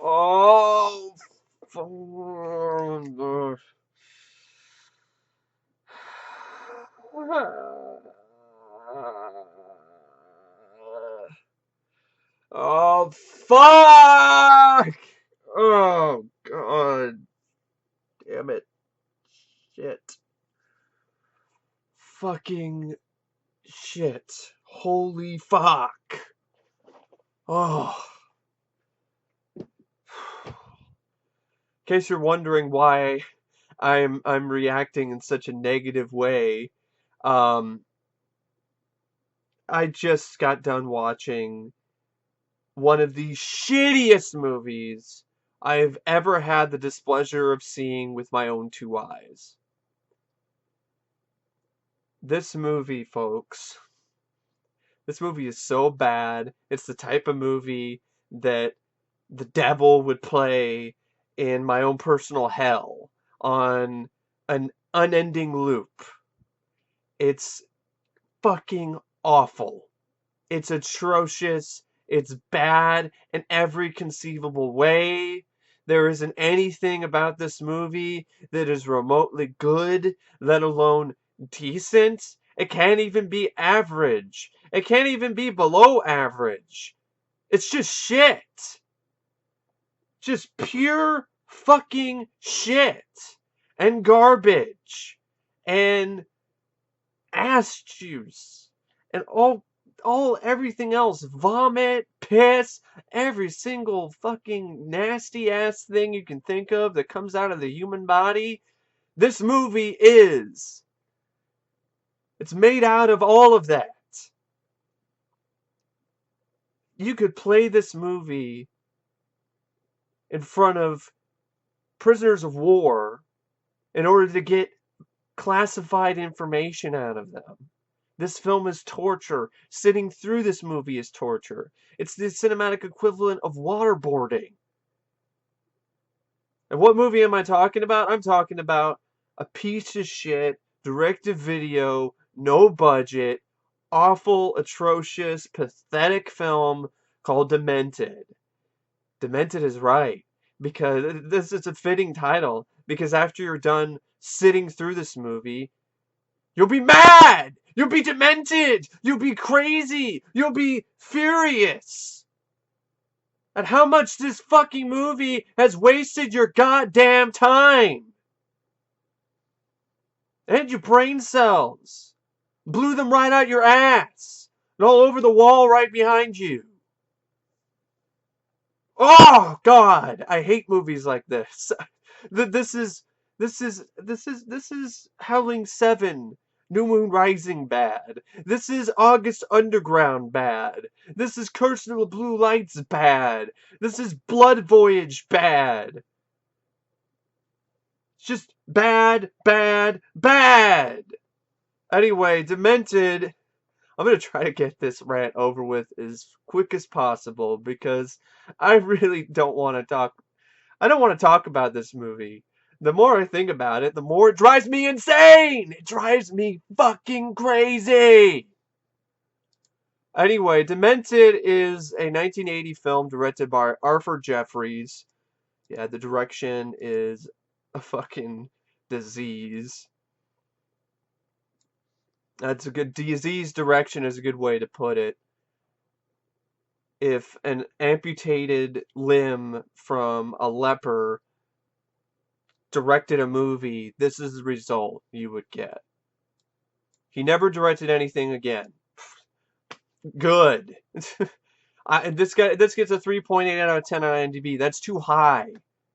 Oh, oh, fuck! Oh, God. Damn it. Shit. Fucking shit. Holy fuck. Oh. In case you're wondering why I'm reacting in such a negative way, um, I just got done watching one of the shittiest movies I've ever had the displeasure of seeing with my own two eyes. This movie, folks, this movie is so bad. It's the type of movie that the devil would play in my own personal hell on an unending loop. It's fucking awful. It's atrocious. It's bad in every conceivable way. There isn't anything about this movie that is remotely good, let alone decent. It can't even be average. It can't even be below average. It's just shit. Just pure fucking shit. And garbage. And ass juice. And all everything else, vomit, piss, every single fucking nasty ass thing you can think of that comes out of the human body. This movie is. It's made out of all of that. You could play this movie in front of prisoners of war in order to get classified information out of them. This film is torture. Sitting through this movie is torture. It's the cinematic equivalent of waterboarding. And what movie am I talking about? I'm talking about a piece of shit, direct-to-video, no budget, awful, atrocious, pathetic film called Demented. Demented is right, because this is a fitting title, because after you're done sitting through this movie, you'll be mad! You'll be demented! You'll be crazy! You'll be furious! At how much this fucking movie has wasted your goddamn time! And your brain cells! Blew them right out your ass! And all over the wall right behind you! Oh God! I hate movies like this. This is Howling 7. New Moon Rising bad. This is August Underground bad. This is Curse of the Blue Lights bad. This is Blood Voyage bad. It's just bad, bad, bad. Anyway, Demented. I'm gonna try to get this rant over with as quick as possible because I really don't want to talk. I don't want to talk about this movie. The more I think about it, the more it drives me insane! It drives me fucking crazy! Anyway, Demented is a 1980 film directed by Arthur Jefferys. Yeah, the direction is a fucking disease. That's a good disease direction is a good way to put it. If an amputated limb from a leper directed a movie, this is the result you would get. He never directed anything again. Good. This gets a 3.8 out of 10 on IMDb. That's too high.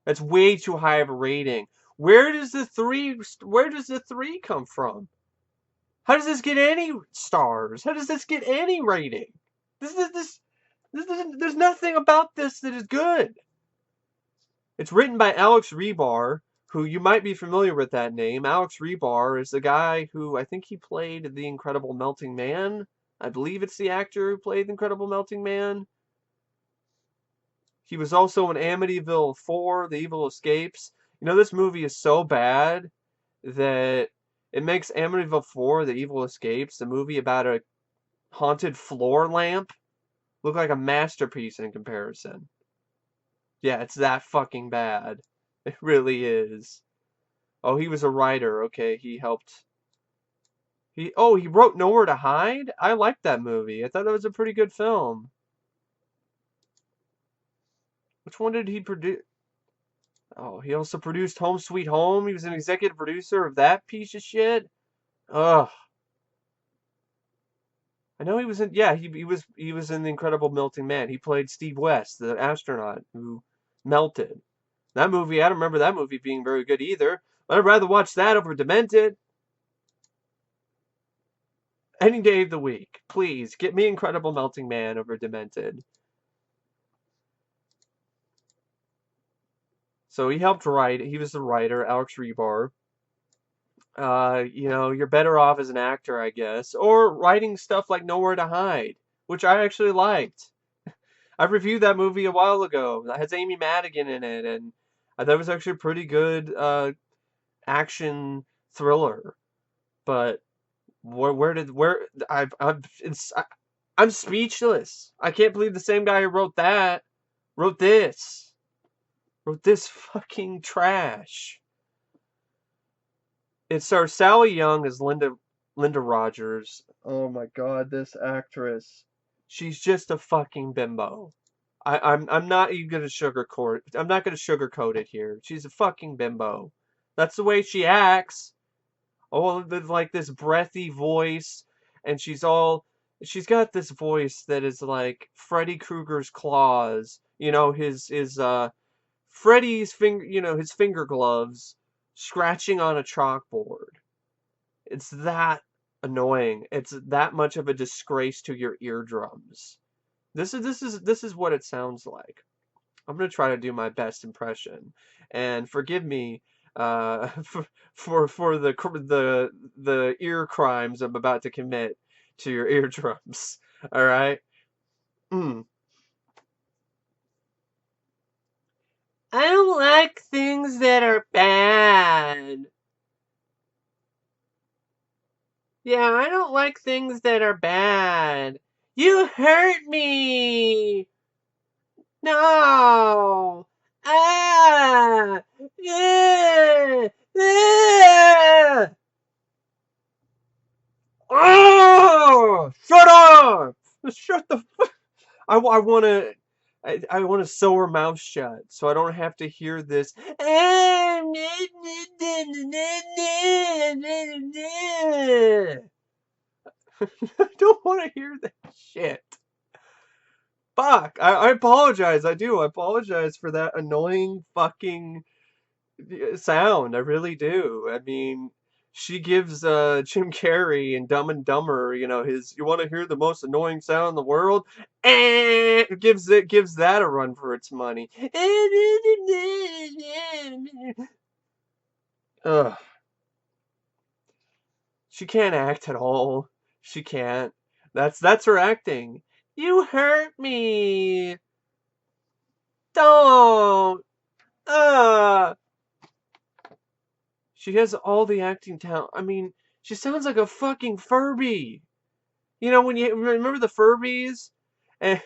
That's way too high of a rating. Where does the three come from? How does this get any stars? How does this get any rating? There's nothing about this that is good. It's written by Alex Rebar, who you might be familiar with that name. Alex Rebar is the guy who I think he played the Incredible Melting Man. I believe it's the actor who played the Incredible Melting Man. He was also in Amityville 4, The Evil Escapes. You know, this movie is so bad that it makes Amityville 4, The Evil Escapes, the movie about a haunted floor lamp, look like a masterpiece in comparison. Yeah, it's that fucking bad. It really is. Oh, he was a writer. Okay, he helped. He wrote Nowhere to Hide? I liked that movie. I thought it was a pretty good film. Which one did he produce? Oh, he also produced Home Sweet Home. He was an executive producer of that piece of shit. Ugh. I know he was in. Yeah, he was in The Incredible Melting Man. He played Steve West, the astronaut who melted. That movie, I don't remember that movie being very good either. But I'd rather watch that over Demented any day of the week. Please get me Incredible Melting Man over Demented. So he helped write. He was the writer, Alex Rebar. You're better off as an actor, I guess, or writing stuff like Nowhere to Hide, which I actually liked. I reviewed that movie a while ago. That has Amy Madigan in it, and that was actually a pretty good action thriller. But I'm speechless. I can't believe the same guy who wrote that wrote this. Wrote this fucking trash. It stars Sallee Young as Linda Rogers. Oh my god, this actress. She's just a fucking bimbo. I'm not even gonna sugarcoat. I'm not gonna sugarcoat it here. She's a fucking bimbo. That's the way she acts. Oh, like this breathy voice, and she's got this voice that is like Freddy Krueger's claws. His Freddy's finger, his finger gloves scratching on a chalkboard. It's that annoying. It's that much of a disgrace to your eardrums. This is what it sounds like. I'm gonna try to do my best impression, and forgive me for the ear crimes I'm about to commit to your eardrums. All right. Mm. I don't like things that are bad. Yeah, I don't like things that are bad. You hurt me. No. Ah. Yeah. Yeah. Oh! Shut up! Shut the fuck. I want to. I want to sew her mouth shut so I don't have to hear this. I don't want to hear that shit. Fuck. I apologize. I do. I apologize for that annoying fucking sound. I really do. I mean, she gives Jim Carrey in Dumb and Dumber, his you want to hear the most annoying sound in the world? Gives that a run for its money. Ugh. She can't act at all. She can't. That's her acting. You hurt me. Don't. Uh She has all the acting talent. I mean, she sounds like a fucking Furby. When you remember the Furbies, and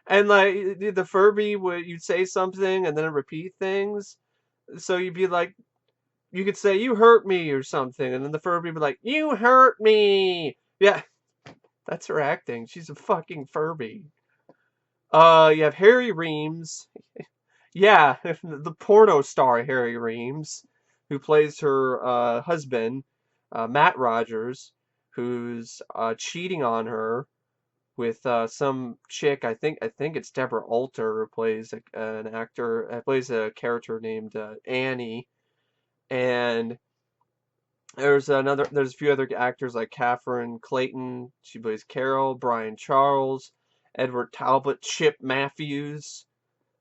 like the Furby would you'd say something and then it'd repeat things. So you'd be like, you could say "you hurt me" or something, and then the Furby would be like, "you hurt me." Yeah, that's her acting. She's a fucking Furby. You have Harry Reems. Yeah, the porno star Harry Reems, who plays her husband, Matt Rogers, who's cheating on her with some chick. I think it's Deborah Alter, who plays an actor, plays a character named Annie, and there's a few other actors like Kathryn Clayton. She plays Carol. Bryan Charles, Edward Talbot, Chip Matthews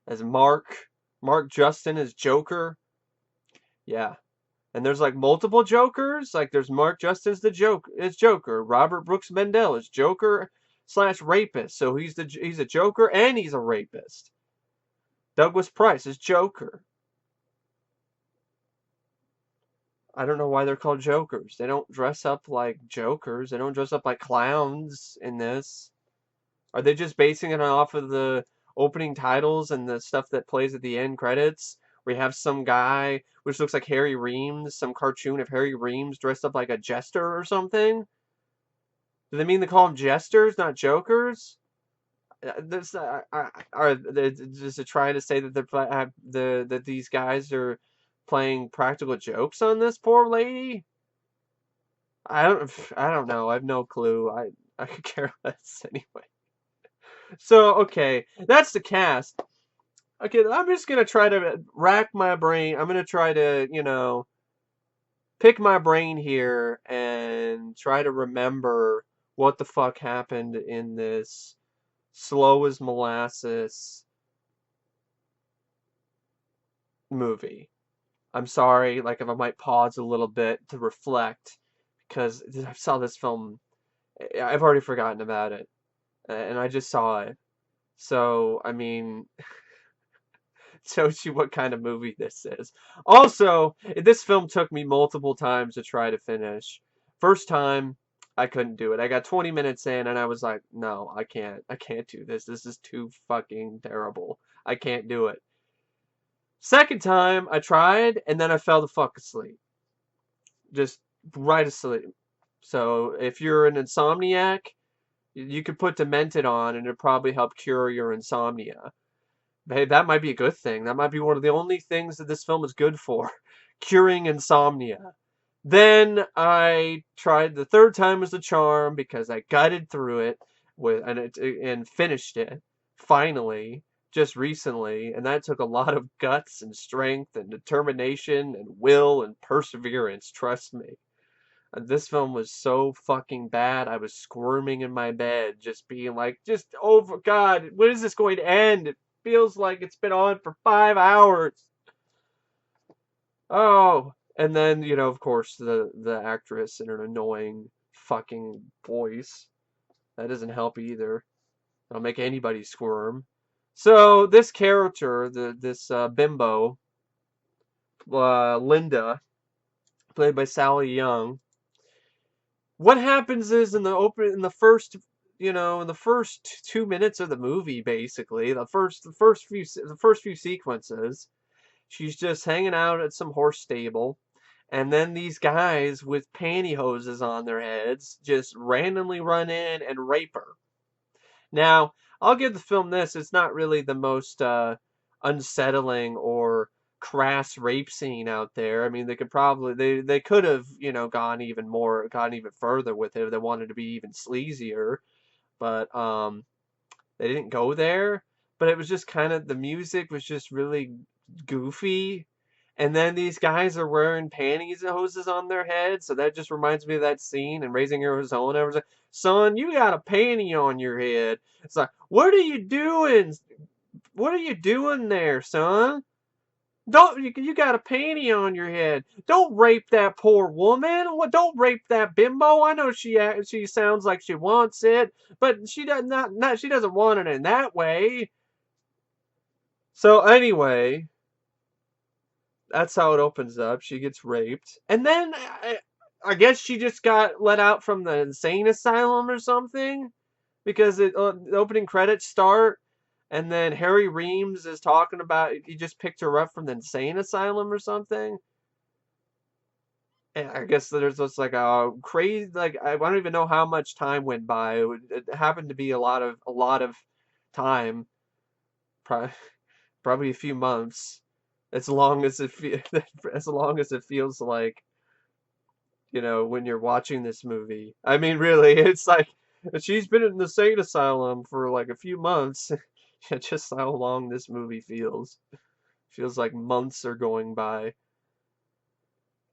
as Mark Justin as Joker. Yeah. And there's like multiple Jokers. Like there's Mark Justin's the Joker. Robert Brooks Mendel is Joker slash rapist. So he's a Joker and he's a rapist. Douglas Price is Joker. I don't know why they're called Jokers. They don't dress up like Jokers. They don't dress up like clowns in this. Are they just basing it off of the opening titles and the stuff that plays at the end credits, where you have some guy which looks like Harry Reems, some cartoon of Harry Reems dressed up like a jester or something. Do they mean to call them jesters, not jokers? This are just trying to say that that these guys are playing practical jokes on this poor lady? I don't know. I have no clue. I could care less anyway. So okay, that's the cast. Okay, I'm just gonna try to rack my brain. I'm gonna try to pick my brain here and try to remember what the fuck happened in this slow as molasses movie. I'm sorry, like if I might pause a little bit to reflect because I saw this film. I've already forgotten about it, and I just saw it. So, I mean, shows you what kind of movie this is. Also, this film took me multiple times to try to finish. First time, I couldn't do it. I got 20 minutes in and I was like, no, I can't. I can't do this. This is too fucking terrible. I can't do it. Second time, I tried and then I fell the fuck asleep. Just right asleep. So, if you're an insomniac, you could put Demented on and it'd probably help cure your insomnia. Hey, that might be a good thing. That might be one of the only things that this film is good for. Curing insomnia. Then I tried the third time was the charm because I gutted through it and finished it finally just recently, and that took a lot of guts and strength and determination and will and perseverance, trust me. This film was so fucking bad. I was squirming in my bed, just being like, just over God, when is this going to end? It feels like it's been on for 5 hours. Oh, and then of course, the actress and her annoying fucking voice. That doesn't help either. That'll make anybody squirm. So this character, this bimbo, Linda, played by Sallee Young. What happens is in the first, in the first 2 minutes of the movie, basically, the first few sequences, she's just hanging out at some horse stable, and then these guys with pantyhoses on their heads just randomly run in and rape her. Now, I'll give the film this: it's not really the most unsettling or crass rape scene out there. I mean, they could have gone even further with it if they wanted to be even sleazier, but they didn't go there. But it was just kind of the music was just really goofy. And then these guys are wearing panties and hoses on their heads, so that just reminds me of that scene in Raising Arizona. Everyone's like, "Son, you got a panty on your head." It's like, "What are you doing? What are you doing there, son? Don't you got a panty on your head? Don't rape that poor woman. What? Don't rape that bimbo. I know she sounds like she wants it, but she does not she doesn't want it in that way." So anyway, that's how it opens up. She gets raped. And then I guess she just got let out from the insane asylum or something. Because the opening credits start. And then Harry Reems is talking about he just picked her up from the insane asylum or something. And I guess there's just like a crazy, like I don't even know how much time went by. It happened to be a lot of time, probably a few months, as long as as long as it feels like when you're watching this movie. I mean, really, it's like she's been in the insane asylum for like a few months. Just how long this movie feels. Feels like months are going by.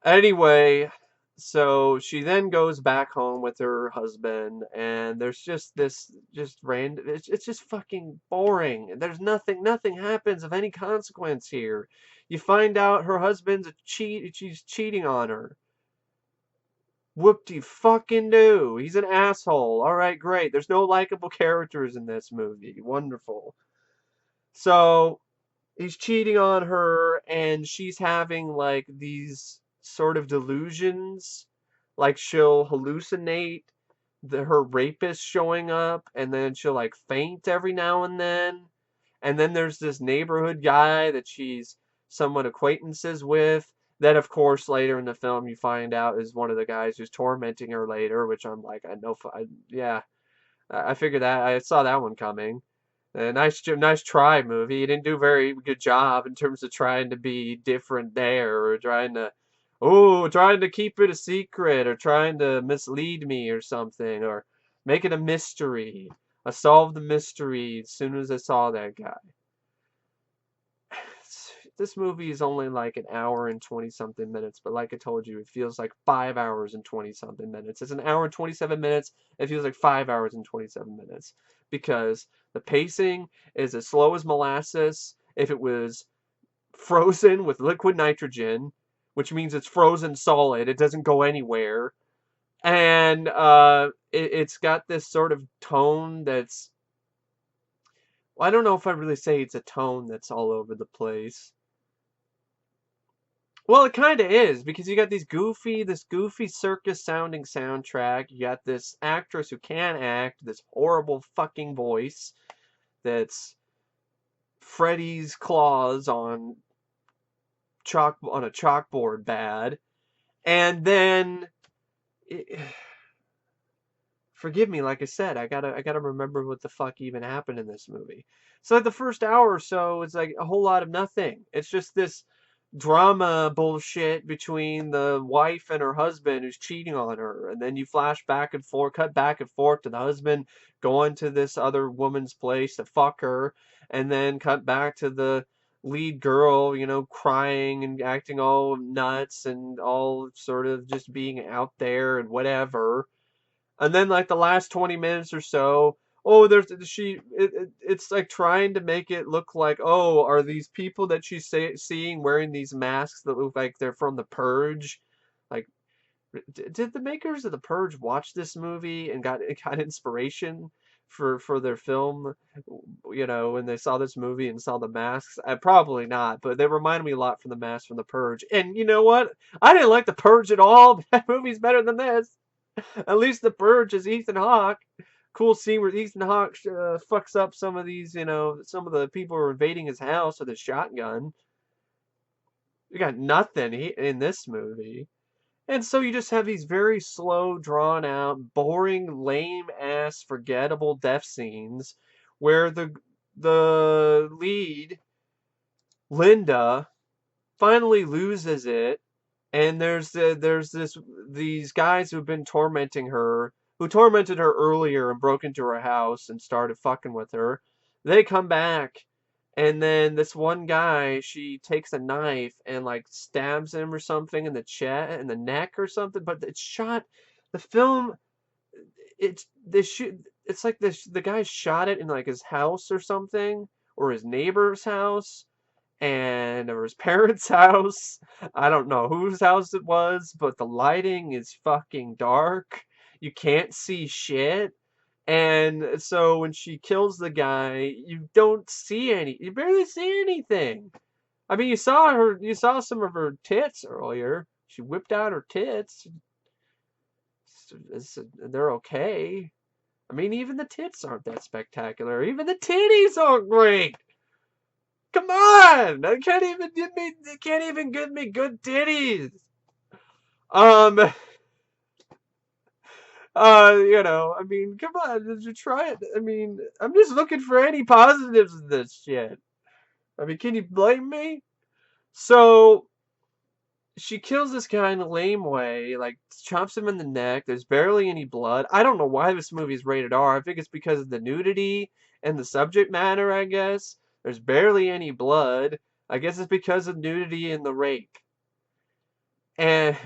Anyway, so she then goes back home with her husband, and there's just this just random. It's just fucking boring. There's nothing happens of any consequence here. You find out her husband's a cheat. She's cheating on her. Whoop-de fucking do. He's an asshole. All right, great. There's no likable characters in this movie. Wonderful. So he's cheating on her, and she's having like these sort of delusions. Like she'll hallucinate her rapist showing up, and then she'll like faint every now and then. And then there's this neighborhood guy that she's somewhat acquaintances with. That, of course, later in the film you find out is one of the guys who's tormenting her later, which I'm like, I know, yeah, I figured that, I saw that one coming. Nice try, movie. You didn't do a very good job in terms of trying to be different there, or trying to keep it a secret, or trying to mislead me or something, or make it a mystery. I solved the mystery as soon as I saw that guy. This movie is only like an hour and 20 something minutes, but like I told you, it feels like 5 hours and 20 something minutes. It's an hour and 27 minutes. It feels like 5 hours and 27 minutes because the pacing is as slow as molasses. If it was frozen with liquid nitrogen, which means it's frozen solid, it doesn't go anywhere. And it's got this sort of tone that's, well, I don't know if I really say it's a tone that's all over the place. Well, it kind of is because you got this goofy circus sounding soundtrack. You got this actress who can act, this horrible fucking voice that's Freddy's claws on a chalkboard bad. And then forgive me, like I said, I gotta remember what the fuck even happened in this movie. So like the first hour or so, it's like a whole lot of nothing. It's just this drama bullshit between the wife and her husband who's cheating on her, and then you flash back and forth, cut back and forth to the husband going to this other woman's place to fuck her, and then cut back to the lead girl, crying and acting all nuts and all sort of just being out there and whatever. And then like the last 20 minutes or so, oh, it's like trying to make it look like, oh, are these people that seeing wearing these masks that look like they're from The Purge? Like, did the makers of The Purge watch this movie and got inspiration for their film, when they saw this movie and saw the masks? Probably not, but they remind me a lot from the masks from The Purge. And you know what? I didn't like The Purge at all. That movie's better than this. At least The Purge is Ethan Hawke. Cool scene where Ethan Hawke fucks up some of these, some of the people who are invading his house with a shotgun. We got nothing in this movie. And so you just have these very slow, drawn out, boring, lame ass, forgettable death scenes where the lead, Linda, finally loses it, and there's these guys who've been tormenting her, who tormented her earlier and broke into her house and started fucking with her. They come back, and then this one guy, she takes a knife and like stabs him or something in the chest, in the neck or something. But it's shot. The film, it's like this. The guy shot it in like his house or something, or his neighbor's house and or his parents' house. I don't know whose house it was, but the lighting is fucking dark. You can't see shit. And so when she kills the guy, you barely see anything. I mean, you saw some of her tits earlier. She whipped out her tits. They're okay. I mean, even the tits aren't that spectacular. Even the titties aren't great. Come on! They can't even give me good titties. I mean, come on, did you try it? I mean, I'm just looking for any positives in this shit. I mean, can you blame me? So, she kills this guy in a lame way, like, chops him in the neck. There's barely any blood. I don't know why this movie is rated R. I think it's because of the nudity and the subject matter, I guess. There's barely any blood. I guess it's because of nudity and the rape. And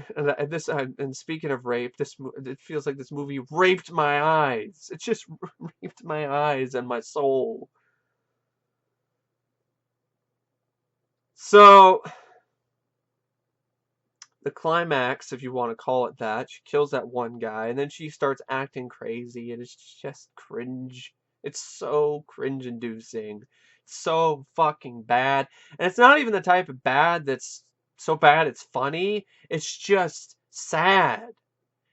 speaking of rape, it feels like this movie raped my eyes. It just raped my eyes and my soul. So the climax, if you want to call it that, she kills that one guy, and then she starts acting crazy, and it's just cringe. It's so cringe-inducing. So fucking bad. And it's not even the type of bad that's so bad it's funny. It's just sad.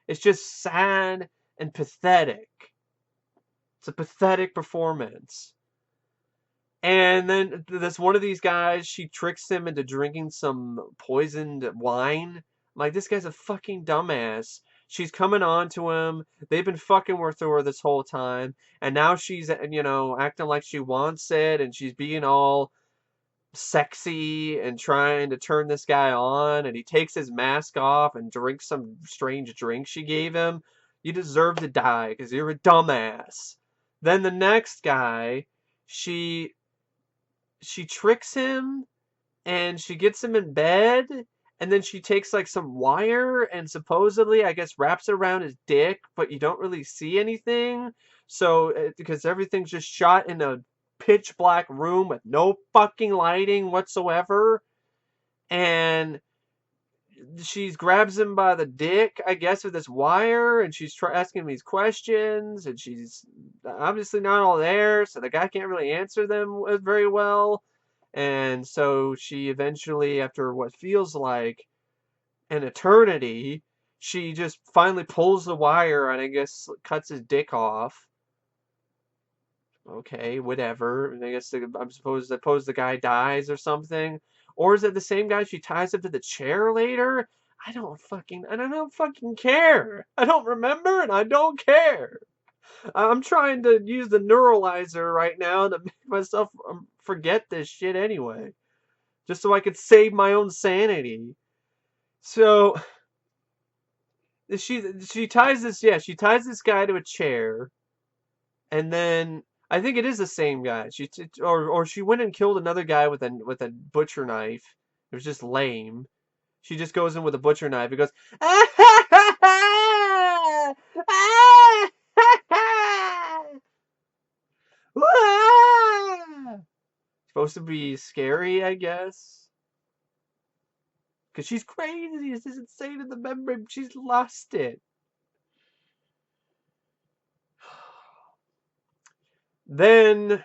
It's just sad and pathetic. It's a pathetic performance. And then this one of these guys, she tricks him into drinking some poisoned wine. I'm like, this guy's a fucking dumbass. She's coming on to him. They've been fucking with her this whole time. And now she's, acting like she wants it. And she's being all sexy and trying to turn this guy on. And he takes his mask off and drinks some strange drink she gave him. You deserve to die because you're a dumbass. Then the next guy, she she tricks him and she gets him in bed, and then she takes like some wire and supposedly I guess wraps it around his dick, but you don't really see anything. So because everything's just shot in a pitch black room with no fucking lighting whatsoever, and she grabs him by the dick, I guess, with this wire, and she's asking him these questions, and she's obviously not all there, so the guy can't really answer them very well. And so she eventually, after what feels like an eternity, she just finally pulls the wire and I guess cuts his dick off. Okay, whatever. I guess suppose the guy dies or something. Or is it the same guy she ties up to the chair later? I don't fucking care. I don't remember and I don't care. I'm trying to use the neuralizer right now to make myself forget this shit anyway, just so I could save my own sanity. So she ties this guy to a chair, and then I think it is the same guy. Or she went and killed another guy with a butcher knife. It was just lame. She just goes in with a butcher knife and goes, ah, ha, ha, ha, ah, ha, ha, ah. Supposed to be scary, I guess. Because she's crazy. This is insane in the memory. She's lost it. Then,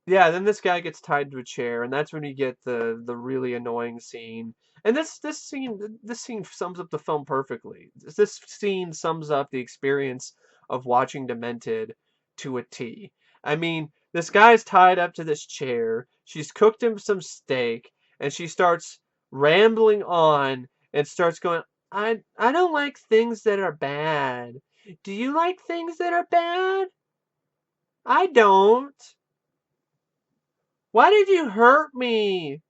yeah, then this guy gets tied to a chair, and that's when you get the really annoying scene. And this scene sums up the film perfectly. This scene sums up the experience of watching Demented to a T. I mean, this guy's tied up to this chair. She's cooked him some steak, and she starts rambling on and starts going, I don't like things that are bad. Do you like things that are bad? I don't. Why did you hurt me?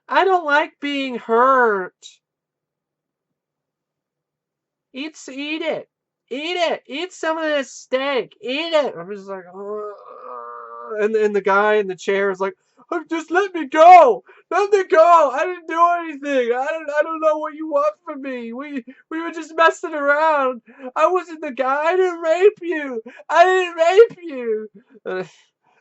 I don't like being hurt. Eat it. Eat it. Eat some of this steak. Eat it. I'm just like, "Ugh." And the guy in the chair is like, "Oh, just let me go. Let me go. I didn't do anything. I don't know what you want from me. We were just messing around. I wasn't the guy. I didn't rape you. I didn't rape you."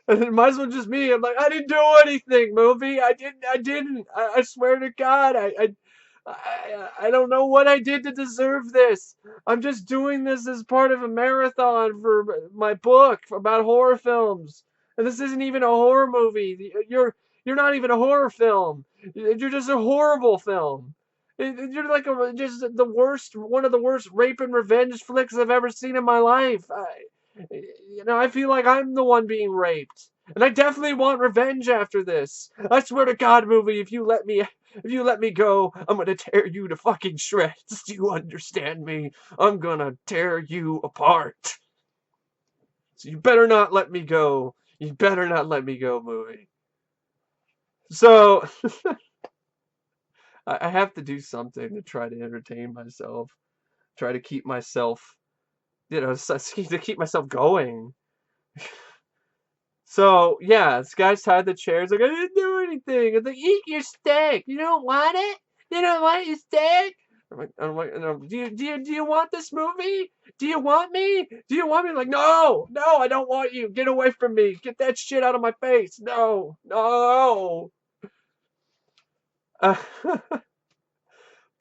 And it might as well just me. I'm like, I didn't do anything, movie. I didn't. I swear to God, I don't know what I did to deserve this. I'm just doing this as part of a marathon for my book about horror films. And this isn't even a horror movie. You're not even a horror film. You're just a horrible film. You're like just the worst, one of the worst rape and revenge flicks I've ever seen in my life. I feel like I'm the one being raped. And I definitely want revenge after this. I swear to God, movie, if you let me go, I'm gonna tear you to fucking shreds. Do you understand me? I'm gonna tear you apart. So you better not let me go. You better not let me go, movie. So I have to do something to try to entertain myself. Try to keep myself, to keep myself going. So yeah, this guy's tied the chairs like I didn't do anything. It's like eat your steak. You don't want it? You don't want your steak? Do you want this movie? Do you want me? Do you want me? Like no, I don't want you. Get away from me. Get that shit out of my face. No. Uh,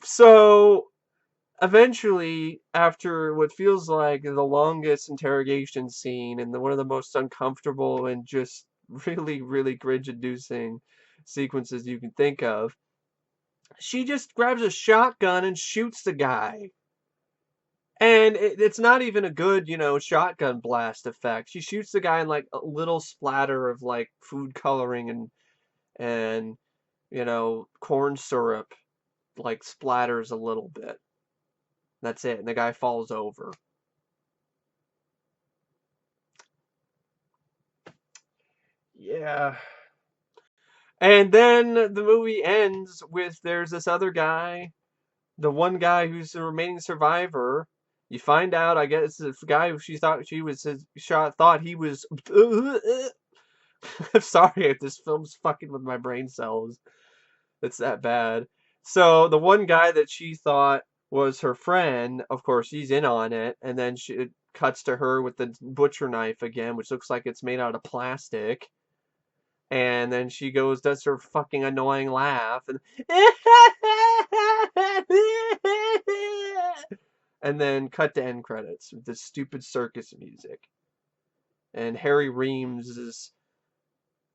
so eventually, after what feels like the longest interrogation scene and one of the most uncomfortable and just really, really cringe-inducing sequences you can think of, she just grabs a shotgun and shoots the guy. And it's not even a good, shotgun blast effect. She shoots the guy and like a little splatter of like food coloring and corn syrup like splatters a little bit. That's it. And the guy falls over. Yeah. And then the movie ends with there's this other guy, the one guy who's the remaining survivor. You find out, I guess, the guy who she thought she was his shot thought he was. I'm sorry if this film's fucking with my brain cells. It's that bad. So the one guy that she thought was her friend, of course, he's in on it, and then it cuts to her with the butcher knife again, which looks like it's made out of plastic. And then she does her fucking annoying laugh, and and then cut to end credits with this stupid circus music. And Harry Reems is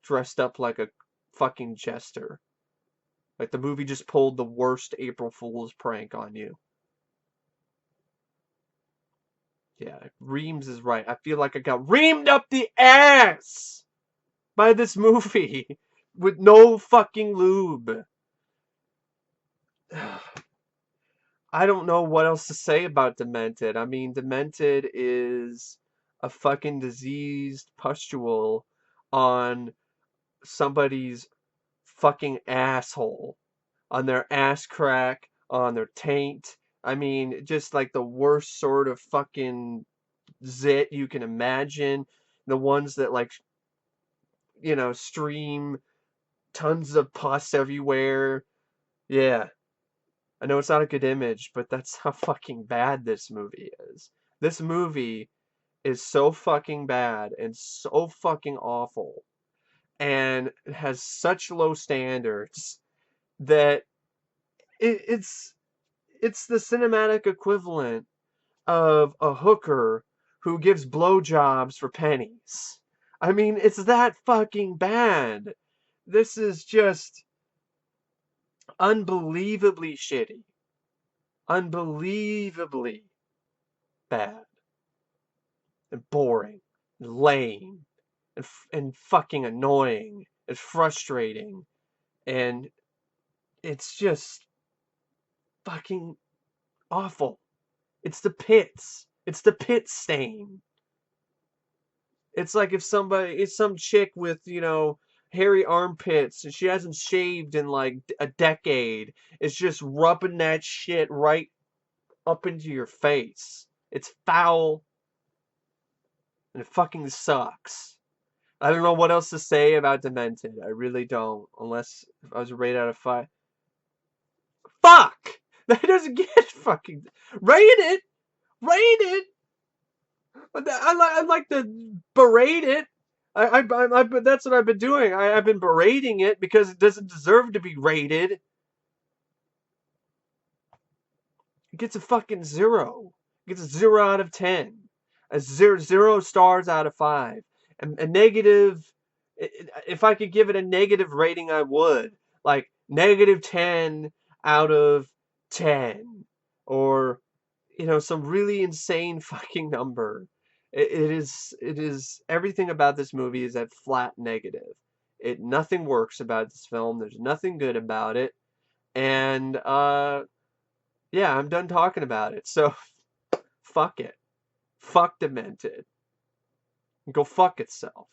dressed up like a fucking jester. Like the movie just pulled the worst April Fool's prank on you. Yeah, Reems is right. I feel like I got reamed up the ass by this movie with no fucking lube. I don't know what else to say about Demented. I mean, Demented is a fucking diseased pustule on somebody's fucking asshole, on their ass crack, on their taint. I mean, just like the worst sort of fucking zit you can imagine. The ones that like, stream tons of pus everywhere. Yeah. I know it's not a good image, but that's how fucking bad this movie is. This movie is so fucking bad and so fucking awful and it has such low standards that it's the cinematic equivalent of a hooker who gives blowjobs for pennies. I mean, it's that fucking bad. This is just unbelievably shitty. Unbelievably bad. And boring. And lame. And fucking annoying. And frustrating. And it's just fucking awful. It's the pits. It's the pit stain. It's like if it's some chick with, hairy armpits and she hasn't shaved in like a decade. It's just rubbing that shit right up into your face. It's foul and it fucking sucks. I don't know what else to say about Demented. I really don't. Unless I was rated out of 5. Fuck! That doesn't get fucking rated. Rated. I like to berate it. That's what I've been doing. I've been berating it because it doesn't deserve to be rated. It gets a fucking 0. It gets a 0 out of 10. A 0 stars out of 5. And a negative. If I could give it a negative rating, I would. Like negative 10 out of 10, or some really insane fucking number. It is everything about this movie is at flat negative. Nothing works about this film. There's nothing good about it. And yeah, I'm done talking about it. So fuck it. Fuck Demented. Go fuck itself.